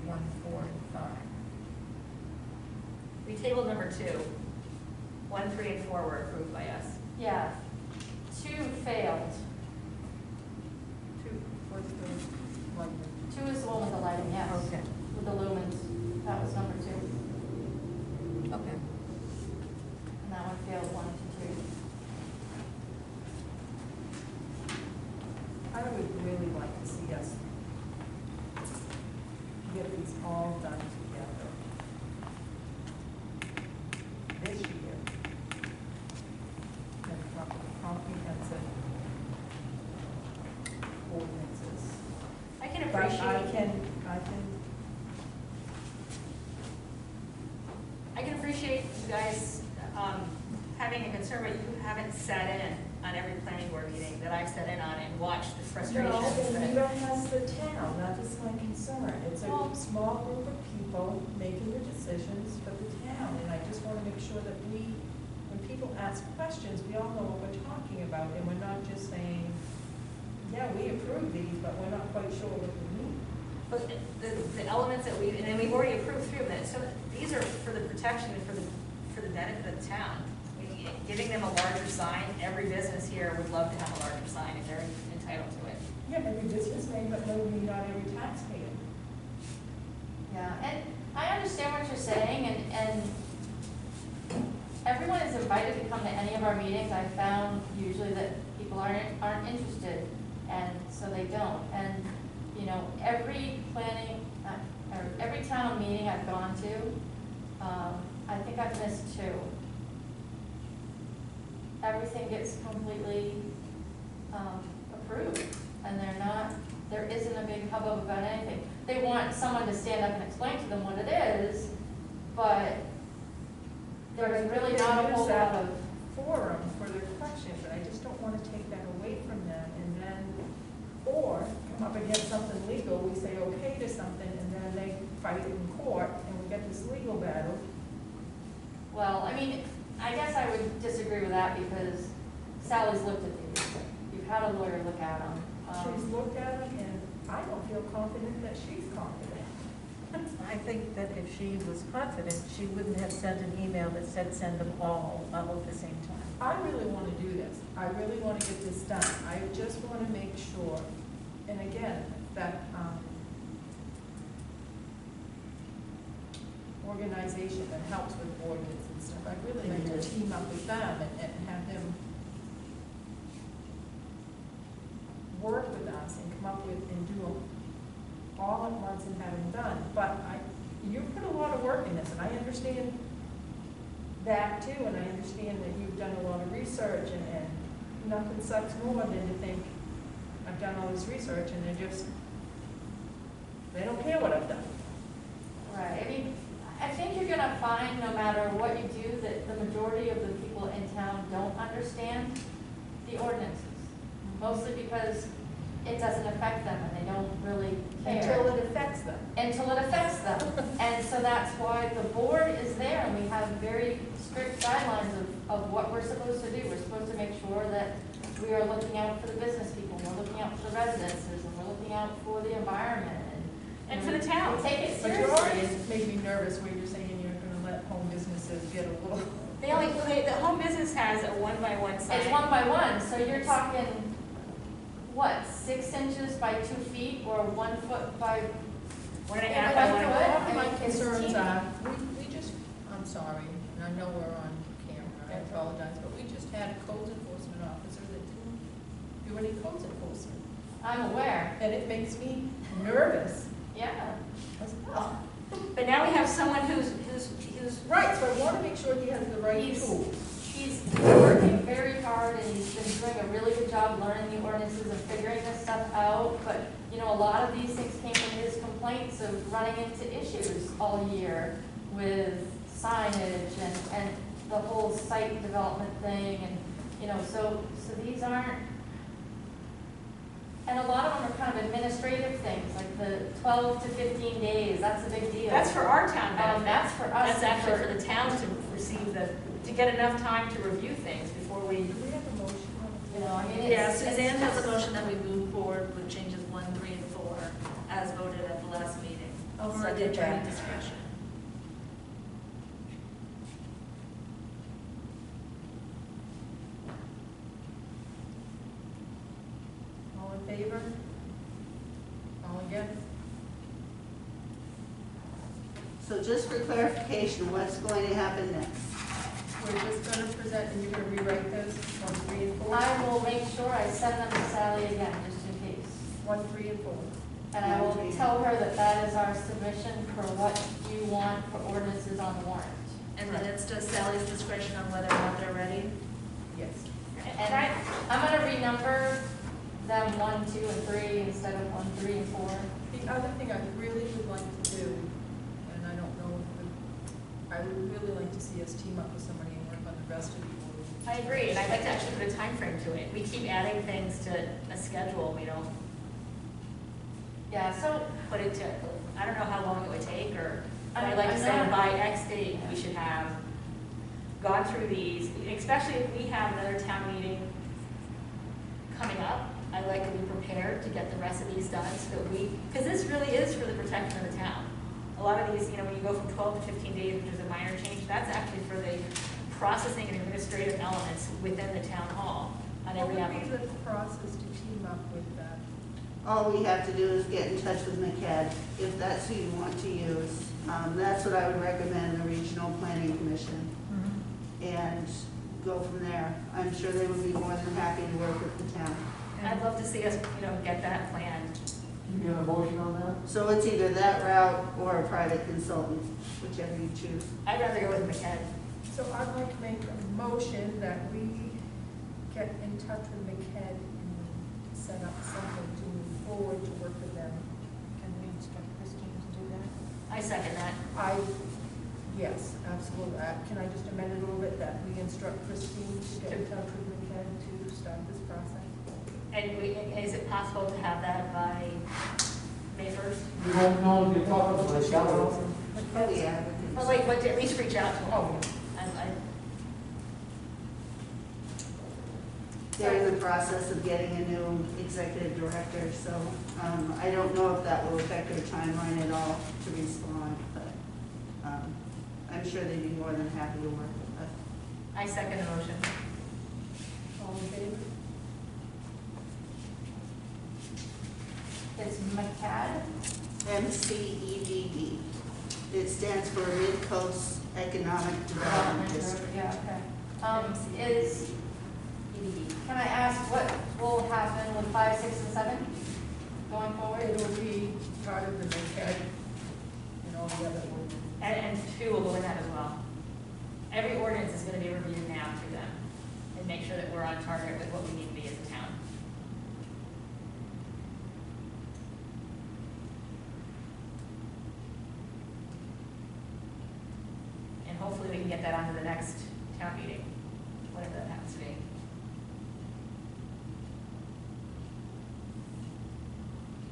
1, 4, and 5. We tabled number 2. 1, 3, and 4 were approved by us. Yeah, 2 failed. 2, what's the one? 2 is the one with the lighting, yes. Okay. With the lumens, that was number 2. Okay. And that one failed 1 to 2. I would really like to see us get these all done together this year. And comprehensive ordinances. I can But appreciate. I can appreciate you guys having a concern, but you haven't sat in on every planning board meeting that I've sat in on and watched the frustrations. No, and that- neither has the town, that is my concern. It's a Well- small group of people making the decisions for the town, and I just want to make sure that when people ask questions, we all know what we're talking about, and we're not just saying, yeah, we approve these, but we're not quite sure what we mean. But the elements that and then we've already approved 3 of them, so these are for the protection and for the benefit of the town. Giving them a larger sign, every business here would love to have a larger sign if they're entitled to it. Yeah, every business may, but maybe not every taxpayer. Yeah, and I understand what you're saying, and everyone is invited to come to any of our meetings. I've found usually that people aren't interested, and so they don't. And, you know, every or every town meeting I've gone to, I think I've missed 2. Everything gets completely approved, and there isn't a big hubbub about anything. They want someone to stand up and explain to them what it is, but there's really not a whole lot of. Forum for their questions, and I just don't want to take that away from them, and then, or come up against something legal, we say okay to something, and then they fight it in court, and we get this legal battle. Well, I mean, I guess I would disagree with that because Sally's looked at these. You've had a lawyer look at them. She's looked at them, and I don't feel confident that she's confident. I think that if she was confident, she wouldn't have sent an email that said send them all at the same time. I really want to do this. I really want to get this done. I just want to make sure, and again, that organization that helps with ordinance and stuff, I really like to team up with them and have them work with us and come up with and do them all at once and have them done. But you put a lot of work in this, and I understand that too, and I understand that you've done a lot of research, and nothing sucks more than to think, I've done all this research, and they don't care what I've done. Right, I mean, I think you're gonna find, no matter what you do, that the majority of the people in town don't understand the ordinances. Mostly because it doesn't affect them and they don't really care. Until it affects them. Until it affects them. And so that's why the board is there, and we have very strict guidelines of what we're supposed to do. We're supposed to make sure that we are looking out for the business people, and we're looking out for the residences, and we're looking out for the environment. And for the town. We take it But you're already seriously. making me nervous when you're saying you're gonna let home businesses get a little. The home business has a 1x1 sign. It's 1x1, so you're talking, what, 6 inches by 2 feet, or 1 foot by 1.5 by by 1. one. All I my mean, it's concerns teeny. are, we just, I'm sorry, and I know we're on camera, I apologize, but we just had a codes enforcement officer that didn't do any codes enforcement. I'm aware, And it makes me nervous yeah. as well. But now we have someone who's Right, so I want to make sure he has the right He's- tools. He's working very hard, and he's been doing a really good job learning the ordinances and figuring this stuff out. But, you know, a lot of these things came from his complaints of running into issues all year with signage and the whole site development thing, and, you know, so these aren't, and a lot of them are kind of administrative things, like the 12 to 15 days, that's a big deal. that's for our town benefit. That's for us. That's actually for the town to receive to get enough time to review things before we. Do we have a motion on the You know, I mean, Yeah, it's. Suzanne has a motion that we move forward with changes 1, 3, and 4 as voted at the last meeting. I'll For the second attorney that. discretion. All in favor? All against? So just for clarification, what's going to happen next? We're just gonna present, and you're gonna rewrite those, 1, 3, and 4? I will make sure I send them to Sally again, just in case. 1, 3, and 4. And I will tell her that that is our submission for what you want for ordinances on the warrant. And then it's to Sally's discretion on whether or not they're ready. Yes. And I'm gonna renumber them 1, 2, and 3 instead of 1, 3, and 4. The other thing I really would like to do, and I don't know, I would really like to see us team up with somebody and work on the rest of the ordinance. I agree, and I'd like to actually put a time frame to it. We keep adding things to a schedule, we don't Yeah, so, put it to, I don't know how long it would take, or I I'd like to I'm say not- by X date, we should have gone through these, especially if we have another town meeting coming up. I'd like to be prepared done so that because this really is for the protection of the town. A lot of these, when you go from 12 to 15 days, which is a minor change, that's actually for the processing and administrative elements within the town hall on every What would be application. the process to team up with that? All we have to do is get in touch with MCAD, if that's who you want to use. That's what I would recommend, the Regional Planning Commission, and go from there. I'm sure they would be more than happy to work with the town. I'd love to see us, get that planned. You get a motion on that? So it's either that route or a private consultant, whichever you choose. I'd rather go with McKen. So I'd like to make a motion that we get in touch with McKed and set up something to move forward to work with them. Can we instruct Christine to do that? I second that. Yes, absolutely. Can I just amend it a little bit that we instruct Christine to get in touch with McKed to start this process? And is it possible to have that by May 1st? You don't know if you're talking to myself. Oh, yeah. we Or can- but at least reach out to them. Oh, They're in the process of getting a new executive director, so I don't know if that will affect their timeline at all to respond, but I'm sure they'd be more than happy to work with us. I second the motion. all in favor? It's MCAD. MCEDD. It stands for Mid-Coast Economic Development District. Yeah, okay. Can I ask what will happen with 5, 6, and 7 going forward? It'll be part of the McKed and all the other ordinances. And 2 will go in that as well. Every ordinance is going to be reviewed now through them and make sure that we're on target with what we need to be as a town. And hopefully we can get that onto the next town meeting, whatever that happens to be.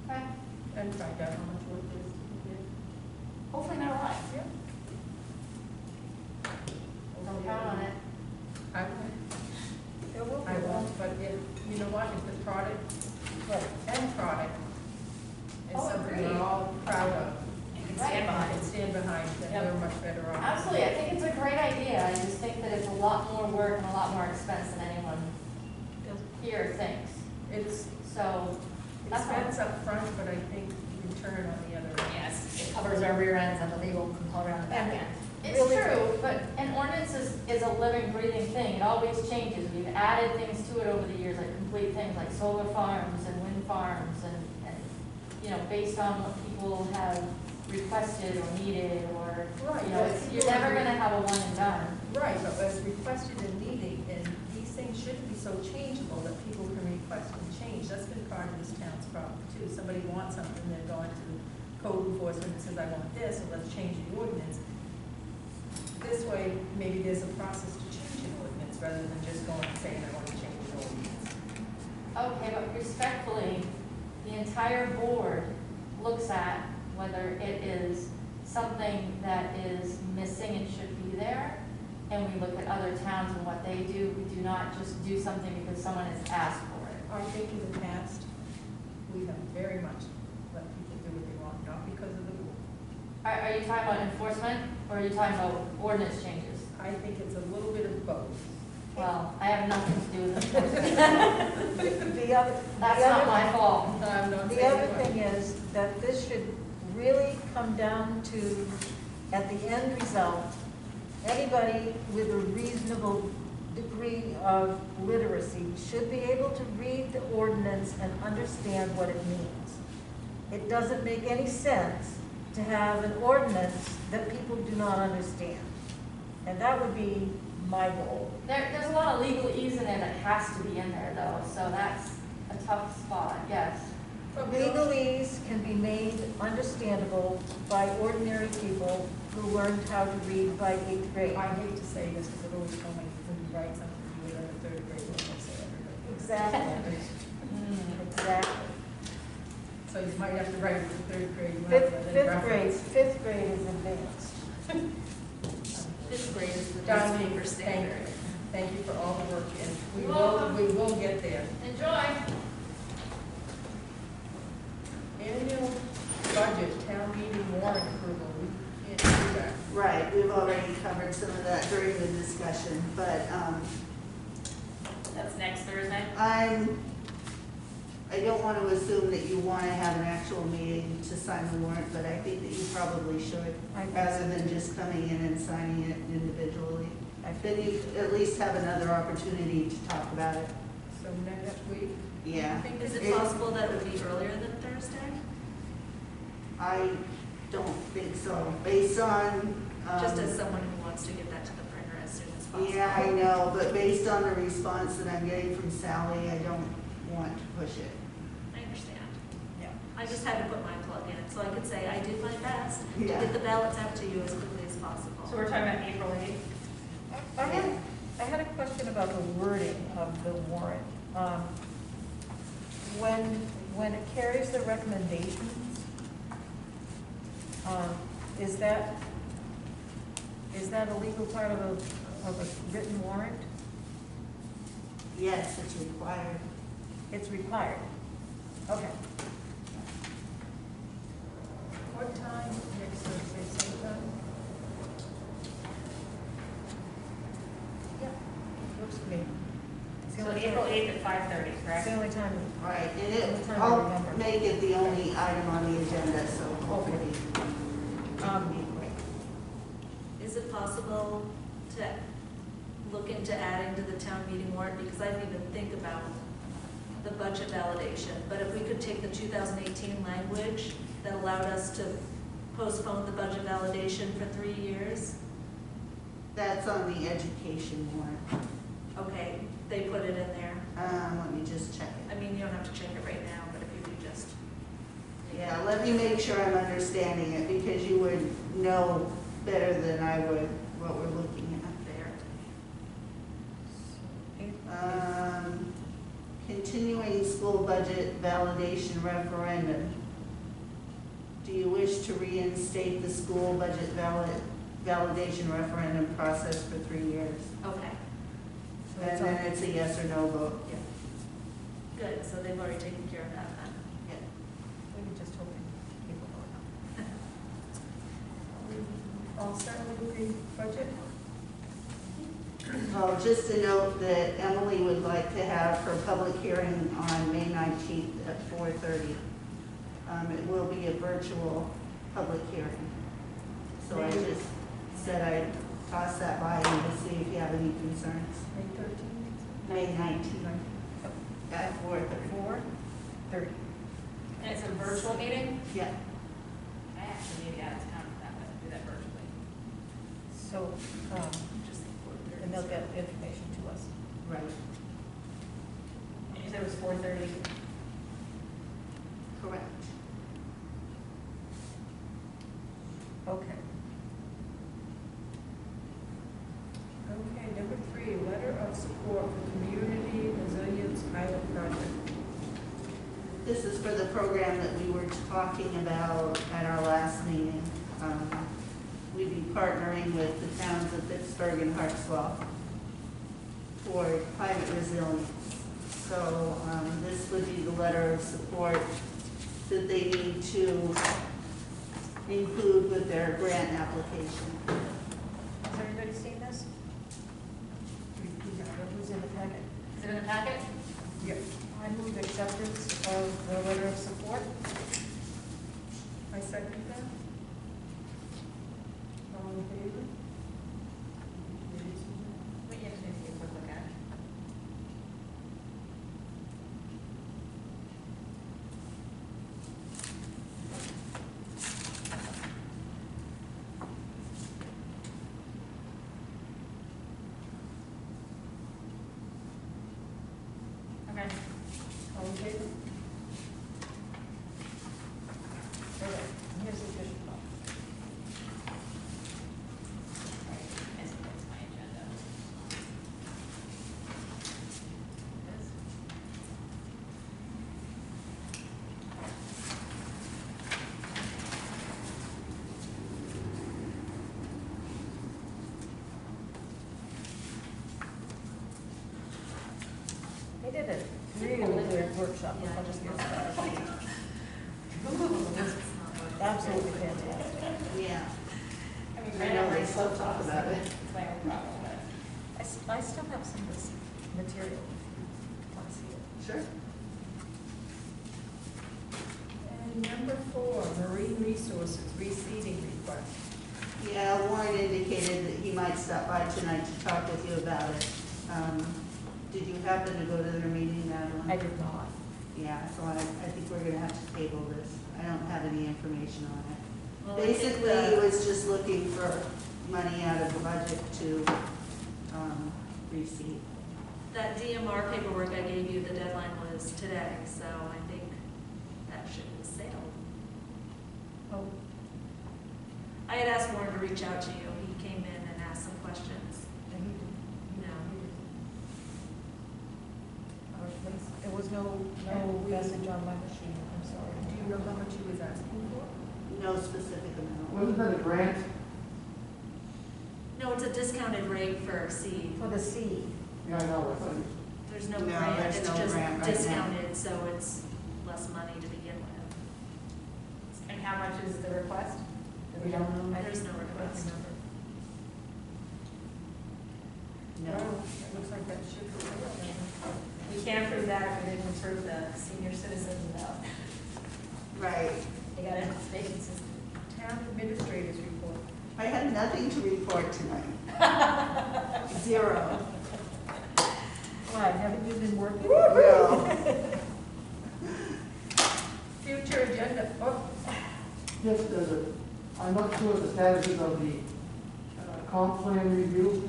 Okay. And find out how much work there is to do. Hopefully not a lot. Yep. Don't count on it. I won't. There will be I one. won't, but if, you know what, if the product, end product is Oh, something agreed. we're all proud of, You can stand behind and it. stand behind, then Yep. we're much better off. Absolutely, I think it's a great idea. I just think that it's a lot more work and a lot more expense than anyone here thinks. It's So, that's fine. expense up front, but I think return on the other end. Yes, it covers our rear ends and the legal component on the back end. It's Really true, but an ordinance is a living, breathing thing. It always changes. We've added things to it over the years, like complete things like solar farms and wind farms and based on what people have requested or needed or, Right, you're never gonna have a one and done. Right, but as requested and needed, and these things shouldn't be so changeable that people can request and change. That's been part of this town's problem too. Somebody wants something, they're going to code enforcement and says, I want this, so let's change the ordinance. This way, maybe there's a process to change an ordinance rather than just going and saying, I want to change the ordinance. Okay, but respectfully, the entire board looks at whether it is something that is missing and should be there, and we look at other towns and what they do. We do not just do something because someone has asked for it. I think in the past, we have very much let people do what they want, not because of the rule. Are you talking about enforcement, or are you talking about ordinance changes? I think it's a little bit of both. Well, I have nothing to do with enforcement. That's not my fault. I'm not The saying other what- thing is that this should really come down to, at the end result, anybody with a reasonable degree of literacy should be able to read the ordinance and understand what it means. It doesn't make any sense to have an ordinance that people do not understand. And that would be my goal. There's a lot of legalese in there that has to be in there, though, so that's a tough spot, yes. But we don't- Legalese can be made understandable by ordinary people who learned how to read by 8th grade. I hate to say this, because it always told me when you write something, you learn in 3rd grade, when they say everybody. Exactly, exactly. So you might have to write it in 3rd grade. you Fifth, have to fifth then grade, reference. 5th grade is advanced. 5th grade is the Darlene, newspaper standard. Thank you for all the work, and You're welcome. we will get there. Enjoy. I don't want to assume that you want to have an actual meeting to sign the warrant, but I think that you probably should, rather than just coming in and signing it individually. Then you at least have another opportunity to talk about it. So next week? Yeah. Is it possible that it would be earlier than Thursday? I don't think so, based on. Just as someone who wants to get that to the printer as soon as possible. Yeah, I know, but based on the response that I'm getting from Sally, I don't want to push it. I understand. Yeah. I just had to put my plug in, so I could say I did my best to Yeah. get the ballots out to you as quickly as possible. So we're talking about April 8th? I had a question about the wording of the warrant. When it carries the recommendations, is that a legal part of a written warrant? Yes, it's required. It's required. Okay. What time next Thursday, same time? Yeah, works for me. It's the So only April time- 8th at 5:30, It's correct? the only time. Right, and Only time I I'll remember. make it the only item on the agenda, so hopefully. Is it possible to look into adding to the town meeting warrant? Because I didn't even think about the budget validation, but if we could take the 2018 language that allowed us to postpone the budget validation for 3 years, That's on the education warrant. okay, they put it in there. Let me just check I it. mean, you don't have to check it right now, but if you could just. Yeah, let me make sure I'm understanding it, because you would know better than I would what we're looking at. Continuing school budget validation referendum. Do you wish to reinstate the school budget validation referendum process for 3 years? Okay, So it's And on- then it's a yes or no vote. good, so they've already taken care of that then. Yeah. We were just hoping people know. All set with the budget? Well, just to note that Emily would like to have her public hearing on May 19th at 4:30. It will be a virtual public hearing. So I just said I'd toss that by you to see if you have any concerns. May 13th? May 19th at 4:30. 4:30. And it's a virtual meeting? Yeah. I actually need to get out of town for that, but do that virtually. So, and they'll get information to us. Right. And you said it was 4:30? Correct. Okay. Okay, number 3, letter of support for Community Resilience Pilot Project. This is for the program that we were talking about at our last meeting. We'd be partnering with the towns of Pittsburgh and Hartsville for climate resilience. So this would be the letter of support that they need to include with their grant application. Has everybody seen this? It was in the packet. Is it in the packet? Yep. I move acceptance of the letter of support. I second that. All in favor? Wait, you have to take a quick look at it. Okay. All in favor? Okay, here's the official copy. I see that's my agenda. This? They did a really good workshop. Yeah, I'll just just get started. Absolutely fantastic. Yeah. I mean, I know, they still talk about it. It's my own problem, but. I still have some of this material. Want to see Sure. And number 4, marine resources, reseeding request. Yeah, Warren indicated that he might stop by tonight to talk with you about it. Did you happen to go to their meeting, Madeline? I did not. Yeah, so I think we're gonna have to table this. I don't have any information on it. Well, I think Basically, the- it was just looking for money out of the budget to, reseed. That DMR paperwork I gave you, the deadline was today, so I think that ship has sailed. Oh, I had asked Warren to reach out to you. He came in and asked some questions. and he did. No. There was no message on my machine, I'm sorry. Do you know how much he was asking for? No specific amount. Wasn't that a grant? No, it's a discounted rate for seed. For the seed. Yeah, I know, I thought it There's no No, grant, there's it's no just grant right now. discounted, so it's less money to begin with. And how much is the request? We don't know. There's no request. No. It looks like that should be. We can't prove that if we didn't prove the senior citizens about, Right. they got a vacancies. Town administrators report. I had nothing to report tonight. Zero. Why, haven't you been working? No. Future agenda, oh, Yes, I'm not sure of the status of the comp plan review.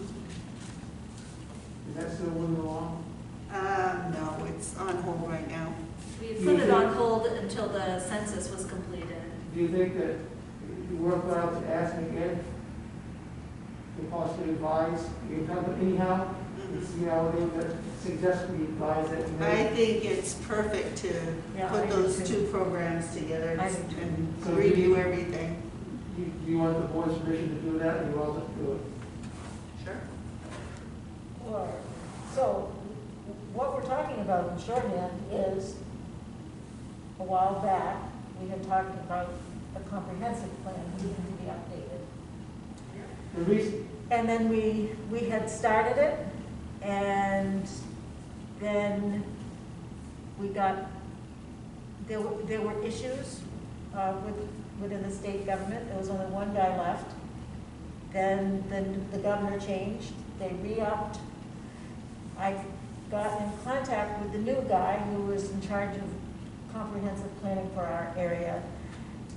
Is that still moving along? No, it's on hold right now. We put it on hold until the census was completed. Do you think that you work out to ask me again to possibly advise, you come anyhow, and see how it is, that suggest we advise it? I think it's perfect to Yeah, I put do those too. two programs together I do too. and So review everything. Do you want the board's permission to do that, or you want to do it? Sure. Well, so, what we're talking about in shorthand is, a while back, we had talked about a comprehensive plan needing to be updated. The reason, And then we had started it, and then we got, there were issues within the state government. There was only one guy left. Then the governor changed, they re-upped. I got in contact with the new guy who was in charge of comprehensive planning for our area,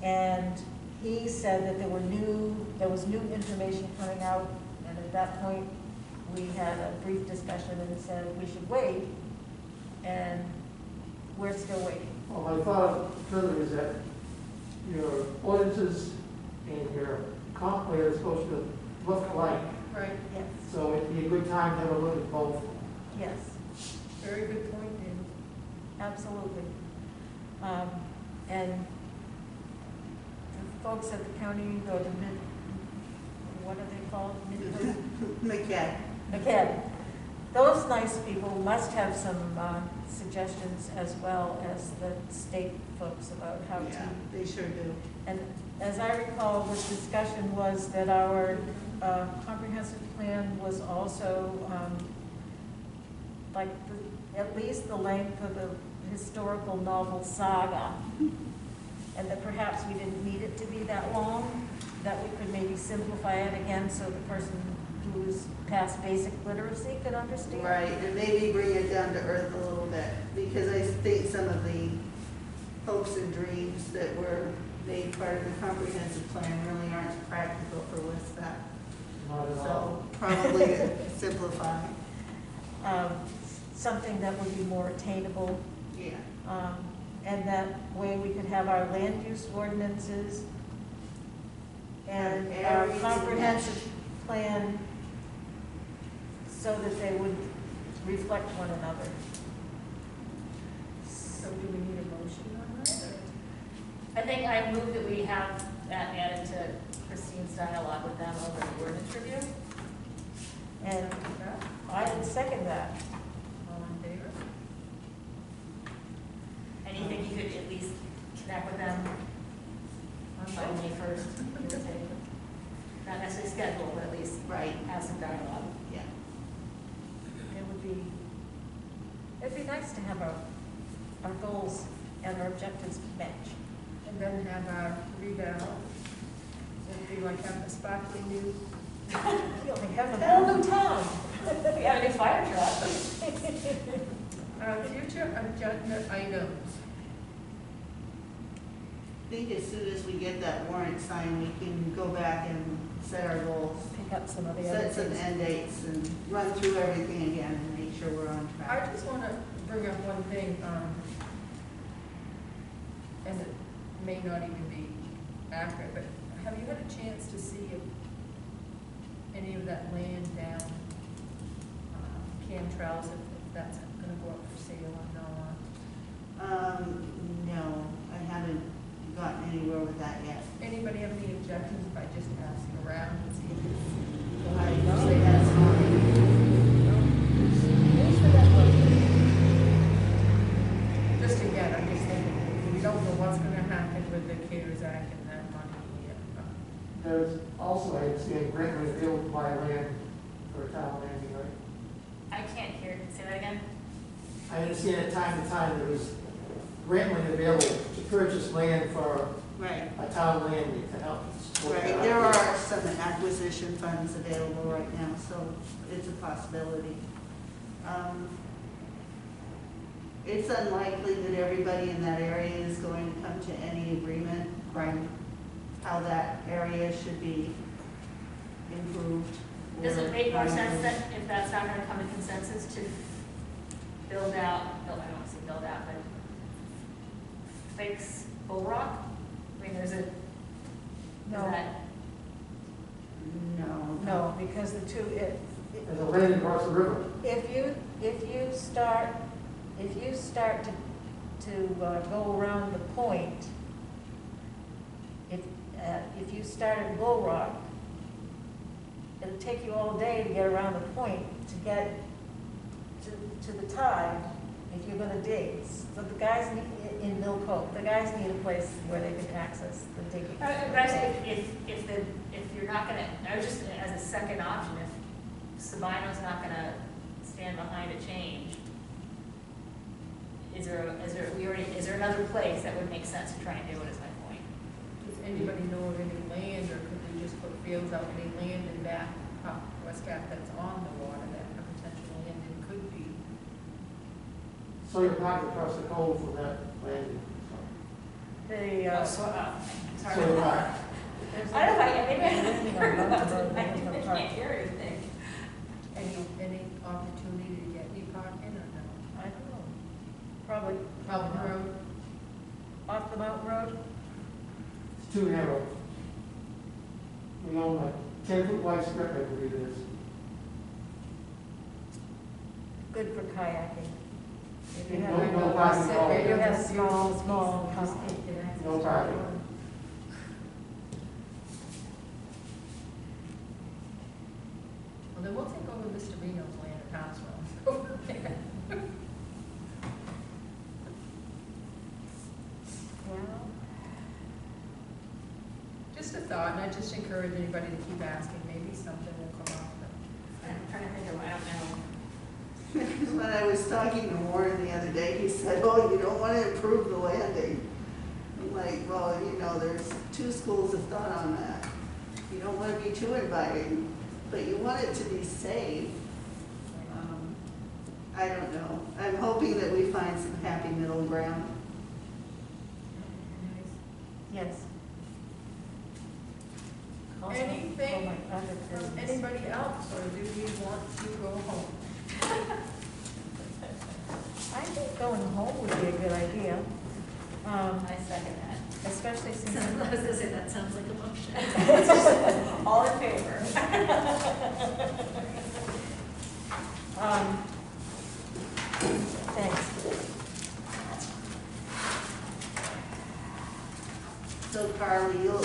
and he said that there was new information coming out, and at that point, we had a brief discussion and said we should wait, and we're still waiting. well, my thought further is that your ordinances and your comp plan are supposed to look alike, right, Yes, so it'd be a good time to have a look at both. yes, very good point, David. absolutely. And the folks at the county, or the mid, what are they called? McKay. Again, those nice people must have some suggestions as well as the state folks about how Yeah, to. they sure do. And as I recall, the discussion was that our comprehensive plan was also like at least the length of the historical novel saga. And that perhaps we didn't need it to be that long, that we could maybe simplify it again so the person who's past basic literacy could understand. Right, and maybe bring it down to earth a little bit, because I think some of the hopes and dreams that were made part of the comprehensive plan really aren't practical for Westpac. Not at all. So probably to simplify. Something that would be more attainable. Yeah. And that way we could have our land use ordinances and our Everything. comprehensive plan so that they would reflect one another. So do we need a motion on that, or? I think I move that we have that added to Christine's dialogue with them over the ordinance review. And I would second that. All in favor? And you think you could at least connect with them by May 1st, give or take? Not necessarily schedule, but at least Right, have some dialogue. yeah. It It'd be nice to have our goals and our objectives match. And then have our revale. It'd be like having a sparkly new, We only have a whole new town. We have a new fire truck. future agenda items. I think as soon as we get that warrant signed, we can go back and set our goals, Pick up some of the other set some things. end dates and run through everything again and make sure we're on I track. just want to bring up one thing, and it may not even be accurate, but have you had a chance to see if any of that land down Cantrell's, if that's going to go up for sale or not? No, I haven't gotten anywhere with that yet. Anybody have any objections by just asking around and see if I usually that's fine. Thanks for that one. just again, I'm just thinking, we don't know what's going to happen with the CARES Act and that money. There's also, I see a grant was able to buy land for a town landing, right? I can't hear, say that again? I understand at time to time there was grant money available to purchase land for Right, a town landing to help support right. that. There are some acquisition funds available right now, so it's a possibility. It's unlikely that everybody in that area is going to come to any agreement on how that area should be improved. Does it make more or- sense that if that's not gonna come to consensus to build out, I don't want to say build out, but fix Bull Rock? I mean, there's a, is No, that, No. no, because the two, There's a landing across the river. if you start to go around the point, if you start at Bull Rock, it'll take you all day to get around the point to get to the tide if you're gonna dig. So the guys in Mill Cove, the guys need a place where they can access the digging. but I say if you're not gonna, I was just, as a second option, if Sabino's not gonna stand behind a change, is there another place that would make sense to try and do it, is my point? Does anybody know of any land, or could we just put fields out, any land in back, West Gap that's on the water that a potential landing could be? So you're parked across the cove from that landing. The, Sorry. So you're parked. there's I don't know, maybe landing on Mountain Road, I landing on Park. can't hear anything. Any opportunity to get you parking or no? I don't know, probably Mountain Road? off the Mountain Road. It's too narrow. We own a 10-foot wide strip, I believe it is. Good for kayaking. If you No- have, no parking at all. if you have small cars. No parking. Well, then we'll take over Mr. Reno's land at Housewell. Well, Just a thought, and I just encourage anybody to keep asking, maybe something will come up. I'm trying to think of, I don't know. Because when I was talking to Warren the other day, he said, oh, you don't want to improve the landing. I'm like, well, you know, there's two schools of thought on that. You don't want to be too inviting, but you want it to be safe. I don't know. I'm hoping that we find some happy middle ground. yes. Anything Oh, my other From business. anybody else, or do we want to go home? I think going home would be a good idea, I second that. especially since. I was gonna say, that sounds like a motion. All in favor? Thanks. So Carly, you'll